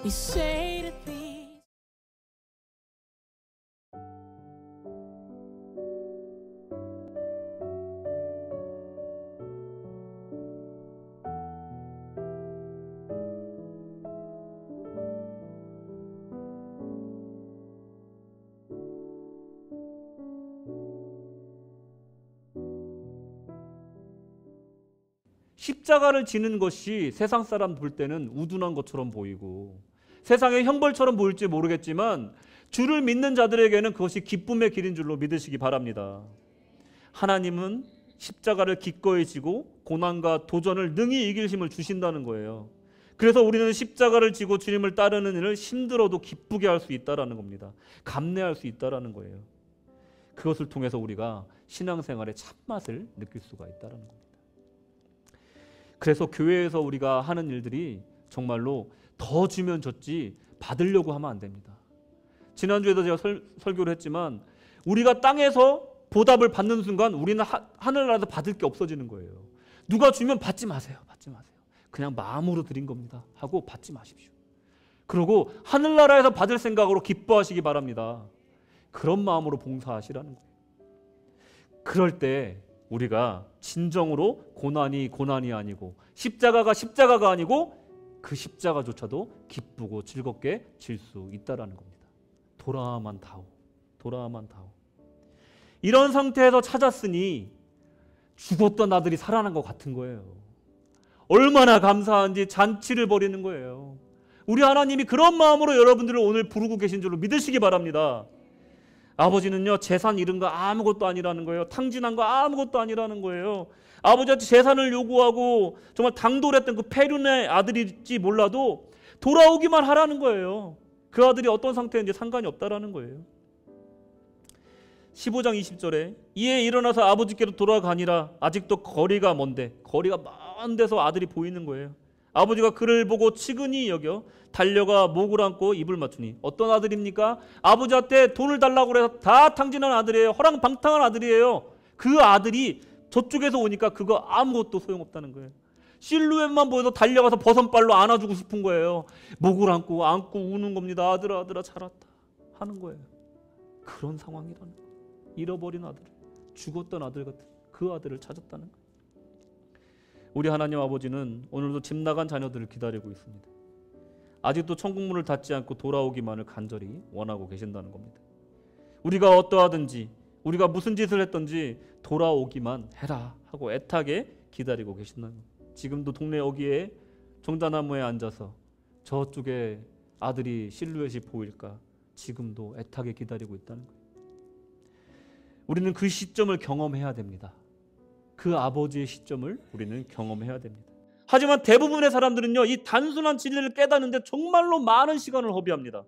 we say to thee. 십자가를 지는 것이 세상 사람 볼 때는 우둔한 것처럼 보이고 세상의 형벌처럼 보일지 모르겠지만 주를 믿는 자들에게는 그것이 기쁨의 길인 줄로 믿으시기 바랍니다. 하나님은 십자가를 기꺼이 지고 고난과 도전을 능히 이길 힘을 주신다는 거예요. 그래서 우리는 십자가를 지고 주님을 따르는 일을 힘들어도 기쁘게 할 수 있다는 겁니다. 감내할 수 있다는 거예요. 그것을 통해서 우리가 신앙생활의 참맛을 느낄 수가 있다는 겁니다. 그래서 교회에서 우리가 하는 일들이 정말로 더 주면 줬지 받으려고 하면 안 됩니다. 지난주에도 제가 설교를 했지만 우리가 땅에서 보답을 받는 순간 우리는 하늘나라에서 받을 게 없어지는 거예요. 누가 주면 받지 마세요. 받지 마세요. 그냥 마음으로 드린 겁니다 하고 받지 마십시오. 그리고 하늘나라에서 받을 생각으로 기뻐하시기 바랍니다. 그런 마음으로 봉사하시라는 거예요. 그럴 때 우리가 진정으로 고난이 아니고 십자가가 아니고 그 십자가조차도 기쁘고 즐겁게 질 수 있다라는 겁니다. 돌아만 다오. 이런 상태에서 찾았으니 죽었던 아들이 살아난 것 같은 거예요. 얼마나 감사한지 잔치를 벌이는 거예요. 우리 하나님이 그런 마음으로 여러분들을 오늘 부르고 계신 줄로 믿으시기 바랍니다. 아버지는요, 재산 잃은 거 아무것도 아니라는 거예요. 탕진한 거 아무것도 아니라는 거예요. 아버지한테 재산을 요구하고 정말 당돌했던 그 페륜의 아들일지 몰라도 돌아오기만 하라는 거예요. 그 아들이 어떤 상태인지 상관이 없다라는 거예요. 15장 20절에 이에 일어나서 아버지께로 돌아가니라. 아직도 거리가 먼데, 거리가 먼 데서 아들이 보이는 거예요. 아버지가 그를 보고 측은히 여겨 달려가 목을 안고 입을 맞추니. 어떤 아들입니까? 아버지한테 돈을 달라고 해서 다 탕진한 아들이에요. 허랑방탕한 아들이에요. 그 아들이 저쪽에서 오니까 그거 아무것도 소용없다는 거예요. 실루엣만 보여도 달려가서 버선발로 안아주고 싶은 거예요. 목을 안고 우는 겁니다. 아들아 자랐다 하는 거예요. 그런 상황이라는 거예요. 잃어버린 아들, 죽었던 아들 같은 그 아들을 찾았다는 거예요. 우리 하나님 아버지는 오늘도 집 나간 자녀들을 기다리고 있습니다. 아직도 천국문을 닫지 않고 돌아오기만을 간절히 원하고 계신다는 겁니다. 우리가 어떠하든지 우리가 무슨 짓을 했든지 돌아오기만 해라 하고 애타게 기다리고 계신다는 겁니다. 지금도 동네 어귀에 종자나무에 앉아서 저쪽에 아들이 실루엣이 보일까 지금도 애타게 기다리고 있다는 거예요. 우리는 그 시점을 경험해야 됩니다. 그 아버지의 시점을 우리는 경험해야 됩니다. 하지만 대부분의 사람들은요, 이 단순한 진리를 깨닫는데 정말로 많은 시간을 허비합니다.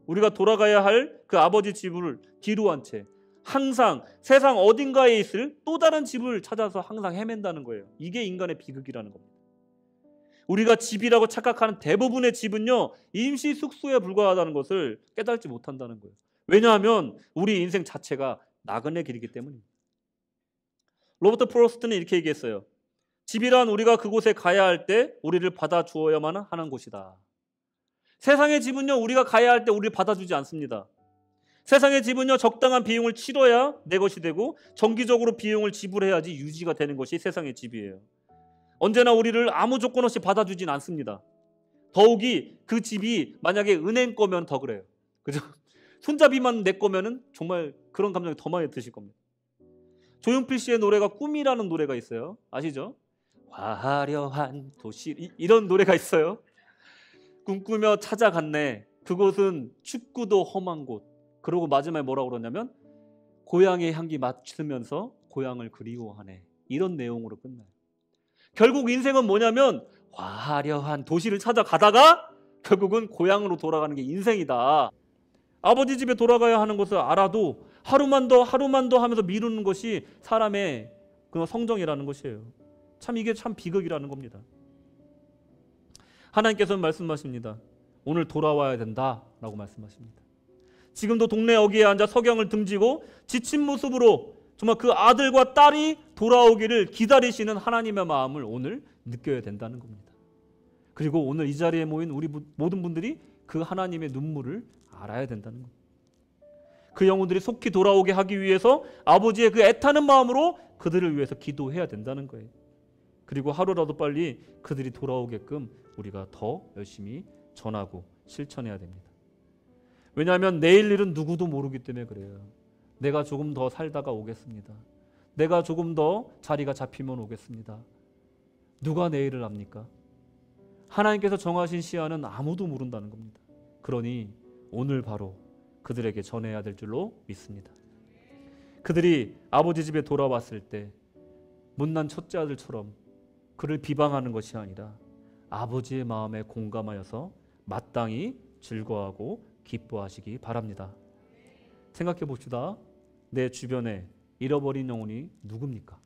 우리가 돌아가야 할 그 아버지 집을 뒤로 한 채 항상 세상 어딘가에 있을 또 다른 집을 찾아서 항상 헤맨다는 거예요. 이게 인간의 비극이라는 겁니다. 우리가 집이라고 착각하는 대부분의 집은요, 임시 숙소에 불과하다는 것을 깨닫지 못한다는 거예요. 왜냐하면 우리 인생 자체가 나그네 길이기 때문입니다. 로버트 프로스트는 이렇게 얘기했어요. 집이란 우리가 그곳에 가야 할 때 우리를 받아주어야만 하는 곳이다. 세상의 집은요, 우리가 가야 할 때 우리를 받아주지 않습니다. 세상의 집은요, 적당한 비용을 치러야 내 것이 되고 정기적으로 비용을 지불해야지 유지가 되는 것이 세상의 집이에요. 언제나 우리를 아무 조건 없이 받아주진 않습니다. 더욱이 그 집이 만약에 은행 거면 더 그래요. 그죠? 손잡이만 내 거면은 정말 그런 감정이 더 많이 드실 겁니다. 조용필 씨의 노래가 꿈이라는 노래가 있어요. 아시죠? 화려한 도시 이런 노래가 있어요. 꿈꾸며 찾아갔네. 그곳은 춥고도 험한 곳. 그러고 마지막에 뭐라고 그러냐면 고향의 향기 맡으면서 고향을 그리워하네. 이런 내용으로 끝나요. 결국 인생은 뭐냐면 화려한 도시를 찾아가다가 결국은 고향으로 돌아가는 게 인생이다. 아버지 집에 돌아가야 하는 것을 알아도 하루만 더 하면서 미루는 것이 사람의 그런 성정이라는 것이에요. 참 이게 참 비극이라는 겁니다. 하나님께서는 말씀하십니다. 오늘 돌아와야 된다라고 말씀하십니다. 지금도 동네 어귀에 앉아 석양을 등지고 지친 모습으로 정말 그 아들과 딸이 돌아오기를 기다리시는 하나님의 마음을 오늘 느껴야 된다는 겁니다. 그리고 오늘 이 자리에 모인 우리 모든 분들이 그 하나님의 눈물을 알아야 된다는 겁니다. 그 영혼들이 속히 돌아오게 하기 위해서 아버지의 그 애타는 마음으로 그들을 위해서 기도해야 된다는 거예요. 그리고 하루라도 빨리 그들이 돌아오게끔 우리가 더 열심히 전하고 실천해야 됩니다. 왜냐하면 내일 일은 누구도 모르기 때문에 그래요. 내가 조금 더 살다가 오겠습니다. 내가 조금 더 자리가 잡히면 오겠습니다. 누가 내일을 압니까? 하나님께서 정하신 시한은 아무도 모른다는 겁니다. 그러니 오늘 바로 그들에게 전해야 될 줄로 믿습니다. 그들이 아버지 집에 돌아왔을 때 못난 첫째 아들처럼 그를 비방하는 것이 아니라 아버지의 마음에 공감하여서 마땅히 즐거워하고 기뻐하시기 바랍니다. 생각해 봅시다. 내 주변에 잃어버린 영혼이 누굽니까?